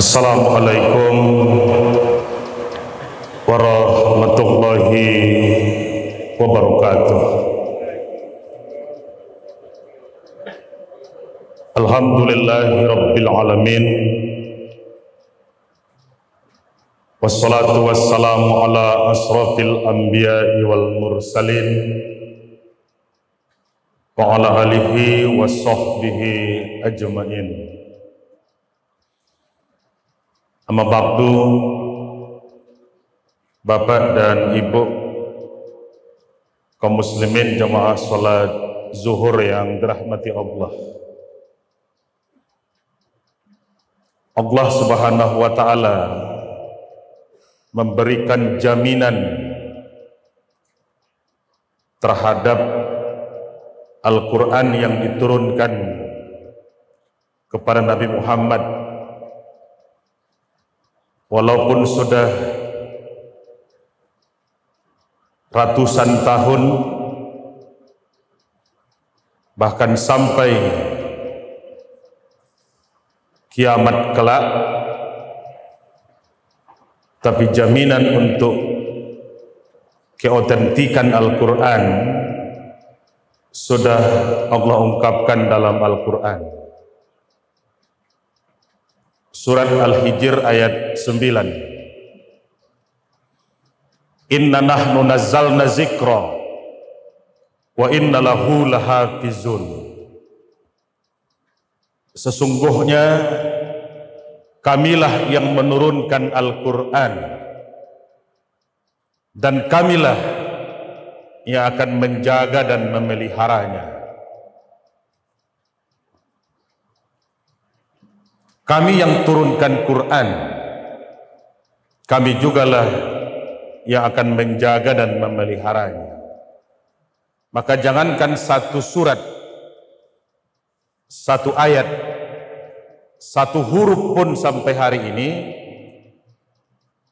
Assalamualaikum warahmatullahi wabarakatuh. Alhamdulillahi rabbil alamin. Wassalatu wassalamu ala asrafil anbiya'i wal mursalin wa ala alihi wa sahbihi ajma'in. Amma ba'du, Bapak dan Ibu kaum muslimin jamaah salat zuhur yang dirahmati Allah. Allah Subhanahu wa taala memberikan jaminan terhadap Al-Quran yang diturunkan kepada Nabi Muhammad, walaupun sudah ratusan tahun, bahkan sampai kiamat kelak, tapi jaminan untuk keotentikan Al-Quran sudah Allah ungkapkan dalam Al-Quran. Surat Al-Hijr ayat 9. Inna nahnu nazzalna zikra wa inna lahu lahafizun. Sesungguhnya kamilah yang menurunkan Al-Quran dan kamilah yang akan menjaga dan memeliharanya. Kami yang turunkan Quran, kami jugalah yang akan menjaga dan memeliharanya. Maka jangankan satu surat, satu ayat, satu huruf pun sampai hari ini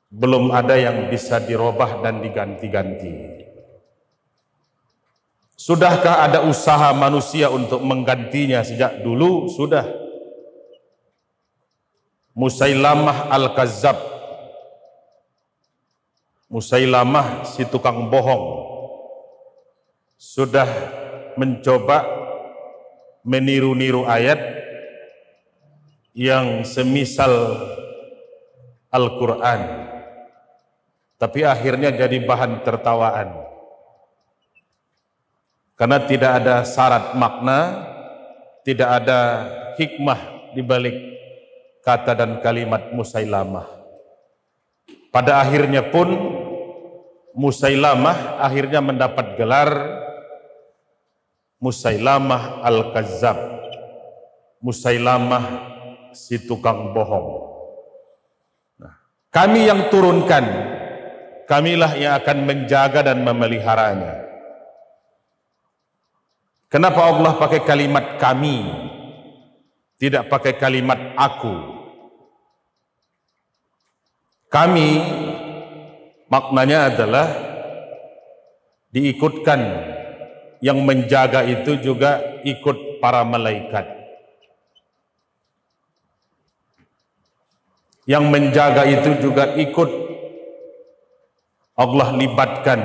belum ada yang bisa dirubah dan diganti-ganti. Sudahkah ada usaha manusia untuk menggantinya sejak dulu? Sudah. Musailamah Al-Kazzab, Musailamah si tukang bohong, sudah mencoba meniru-niru ayat yang semisal Al-Quran, tapi akhirnya jadi bahan tertawaan karena tidak ada syarat makna, tidak ada hikmah di balik kata dan kalimat Musailamah. Pada akhirnya pun Musailamah akhirnya mendapat gelar Musailamah Al-Kazzab, Musailamah si tukang bohong. Nah, kami yang turunkan, kamilah yang akan menjaga dan memeliharanya. Kenapa Allah pakai kalimat kami, tidak pakai kalimat aku? Kami maknanya adalah diikutkan, yang menjaga itu juga ikut para malaikat. Yang menjaga itu juga ikut Allah libatkan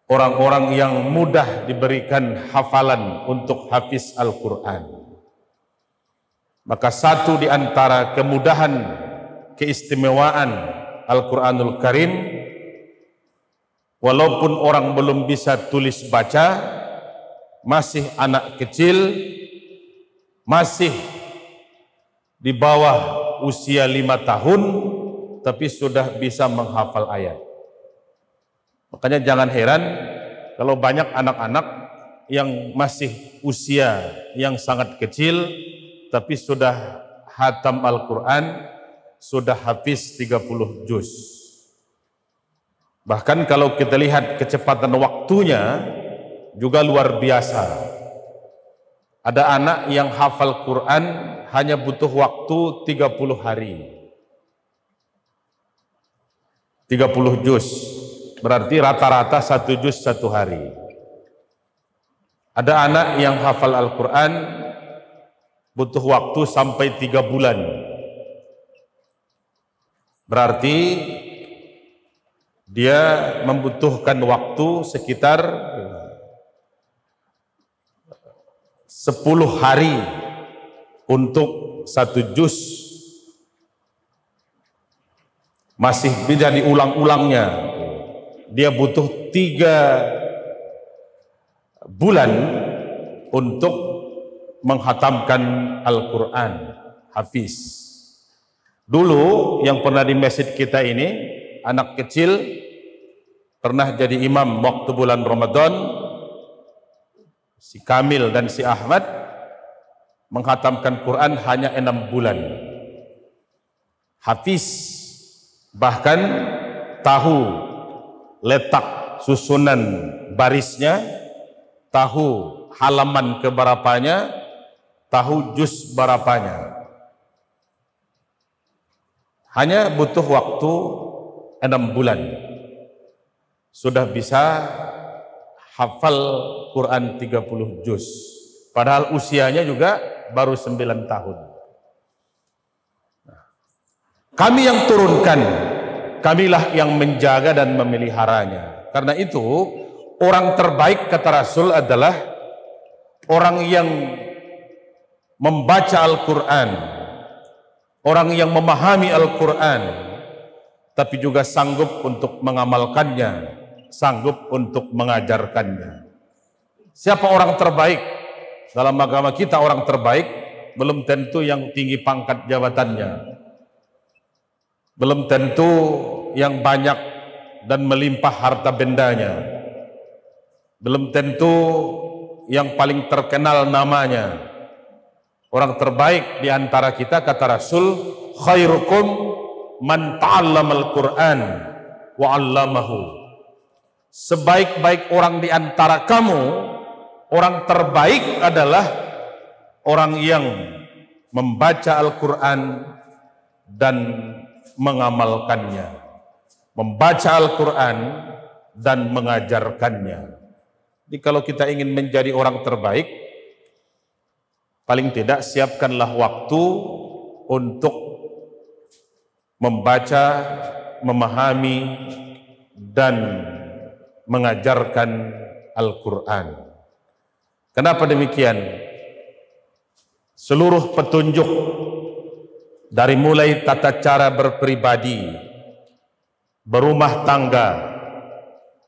orang-orang yang mudah diberikan hafalan untuk hafiz Al-Quran. Maka satu di antara kemudahan, keistimewaan Al-Quranul Karim, walaupun orang belum bisa tulis baca, masih anak kecil, masih di bawah usia 5 tahun, tapi sudah bisa menghafal ayat. Makanya jangan heran kalau banyak anak-anak yang masih usia yang sangat kecil, tapi sudah hatam Al-Quran, sudah hafiz 30 juz. Bahkan kalau kita lihat kecepatan waktunya juga luar biasa. Ada anak yang hafal Quran hanya butuh waktu 30 hari. 30 juz, berarti rata-rata 1 juz 1 hari. Ada anak yang hafal Al-Quran butuh waktu sampai 3 bulan. Berarti dia membutuhkan waktu sekitar 10 hari untuk 1 juz. Masih bisa diulang-ulangnya. Dia butuh 3 bulan untuk menghatamkan Al-Quran, hafiz. Dulu yang pernah di masjid kita ini, anak kecil pernah jadi imam waktu bulan Ramadan, si Kamil dan si Ahmad menghatamkan Quran hanya 6 bulan. Hafiz, bahkan tahu letak susunan barisnya, tahu halaman keberapanya, tahu juz berapanya. Hanya butuh waktu 6 bulan sudah bisa hafal Quran 30 juz. Padahal usianya juga baru 9 tahun. Kami yang turunkan, kamilah yang menjaga dan memeliharanya. Karena itu orang terbaik kata Rasul adalah orang yang membaca Al-Quran, orang yang memahami Al-Quran, tapi juga sanggup untuk mengamalkannya, sanggup untuk mengajarkannya. Siapa orang terbaik? Dalam agama kita orang terbaik belum tentu yang tinggi pangkat jabatannya, belum tentu yang banyak dan melimpah harta bendanya, belum tentu yang paling terkenal namanya. Orang terbaik di antara kita kata Rasul, khairukum man ta'allamal Qur'an wa 'allamahu. Sebaik-baik orang di antara kamu, orang terbaik adalah orang yang membaca Al-Quran dan mengamalkannya, membaca Al-Quran dan mengajarkannya. Jadi kalau kita ingin menjadi orang terbaik, paling tidak siapkanlah waktu untuk membaca, memahami, dan mengajarkan Al-Quran. Kenapa demikian? Seluruh petunjuk dari mulai tata cara berpribadi, berumah tangga,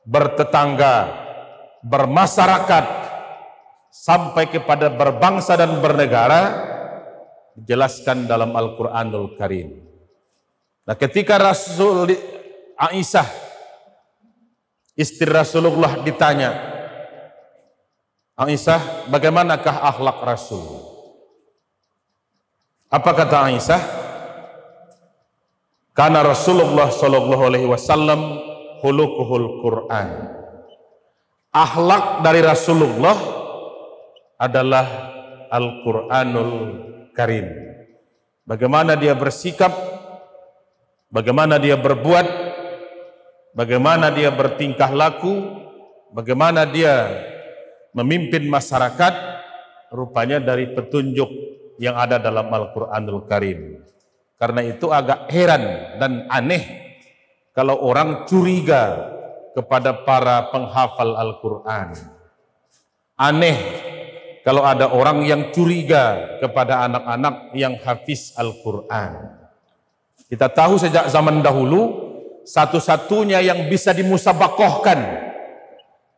bertetangga, bermasyarakat, sampai kepada berbangsa dan bernegara dijelaskan dalam Al-Quranul Karim. Nah, ketika Rasul Aisyah istri Rasulullah ditanya, Aisyah, bagaimanakah akhlak Rasul? Apa kata Aisyah? Karena Rasulullah sallallahu alaihi wasallam khuluquhul Quran. Akhlak dari Rasulullah adalah Al-Quranul Karim. Bagaimana dia bersikap, bagaimana dia berbuat, bagaimana dia bertingkah laku, bagaimana dia memimpin masyarakat, rupanya dari petunjuk yang ada dalam Al-Quranul Karim. Karena itu agak heran dan aneh kalau orang curiga kepada para penghafal Al-Quran. Aneh kalau ada orang yang curiga kepada anak-anak yang hafiz Al-Quran. Kita tahu sejak zaman dahulu, satu-satunya yang bisa dimusabakohkan,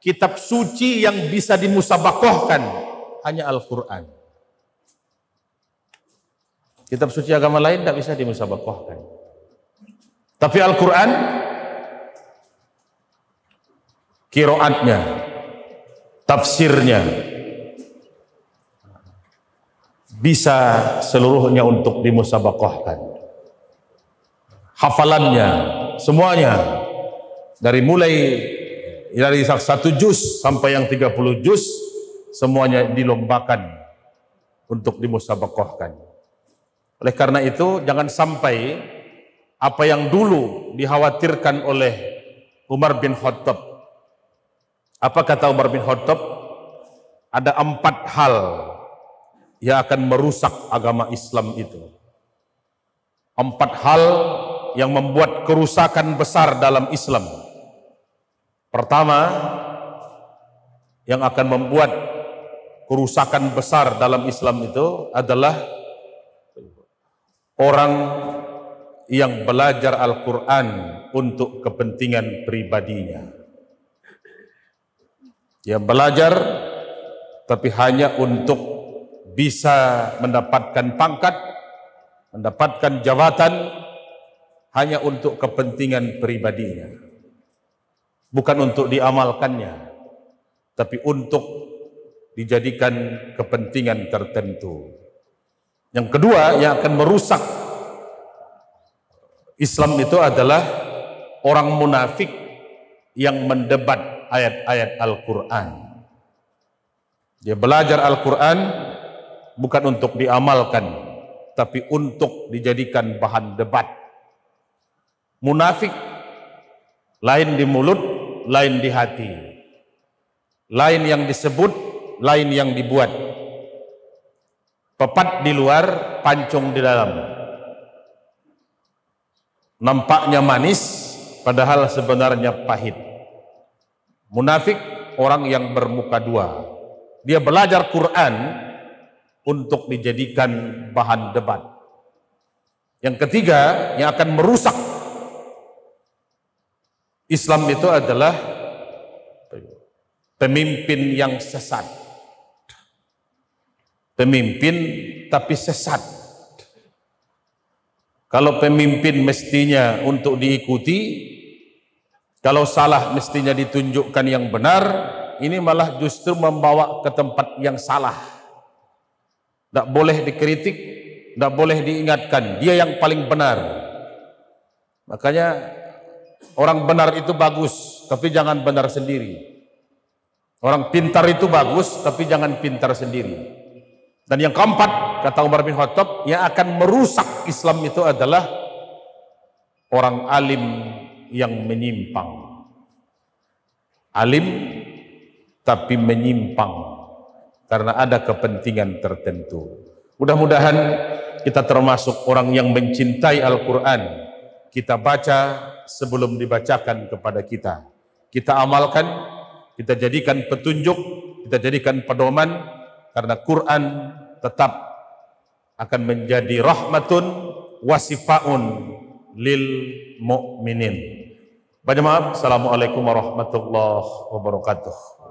kitab suci yang bisa dimusabakohkan hanya Al-Quran. Kitab suci agama lain tidak bisa dimusabakohkan. Tapi Al-Quran, qiraatnya, tafsirnya, bisa seluruhnya untuk dimusabakohkan. Hafalannya, semuanya, dari satu juz sampai yang 30 juz, semuanya dilombakan untuk dimusabakohkan. Oleh karena itu, jangan sampai apa yang dulu dikhawatirkan oleh Umar bin Khattab. Apa kata Umar bin Khattab? Ada 4 hal yang akan merusak agama Islam itu. 4 hal yang membuat kerusakan besar dalam Islam. Pertama, yang akan membuat kerusakan besar dalam Islam itu adalah orang yang belajar Al-Quran untuk kepentingan pribadinya. Dia belajar tapi hanya untuk bisa mendapatkan pangkat, mendapatkan jabatan, hanya untuk kepentingan pribadinya. Bukan untuk diamalkannya, tapi untuk dijadikan kepentingan tertentu. Yang kedua yang akan merusak Islam itu adalah orang munafik yang mendebat ayat-ayat Al-Quran. Dia belajar Al-Quran bukan untuk diamalkan, tapi untuk dijadikan bahan debat. Munafik lain di mulut, lain di hati, lain yang disebut, lain yang dibuat. Pepat di luar, pancung di dalam. Nampaknya manis, padahal sebenarnya pahit. Munafik orang yang bermuka dua. Dia belajar Quran untuk dijadikan bahan debat. Yang ketiga yang akan merusak Islam itu adalah pemimpin yang sesat. Pemimpin tapi sesat. Kalau pemimpin mestinya untuk diikuti, kalau salah mestinya ditunjukkan yang benar, ini malah justru membawa ke tempat yang salah. Tidak boleh dikritik, tidak boleh diingatkan, dia yang paling benar. Makanya orang benar itu bagus, tapi jangan benar sendiri. Orang pintar itu bagus, tapi jangan pintar sendiri. Dan yang keempat, kata Umar bin Khattab, yang akan merusak Islam itu adalah orang alim yang menyimpang. Alim tapi menyimpang karena ada kepentingan tertentu. Mudah-mudahan kita termasuk orang yang mencintai Al-Quran. Kita baca sebelum dibacakan kepada kita. Kita amalkan, kita jadikan petunjuk, kita jadikan pedoman, karena Quran tetap akan menjadi rahmatun wasifaun lil mu'minin. Banyak maaf. Assalamualaikum warahmatullahi wabarakatuh.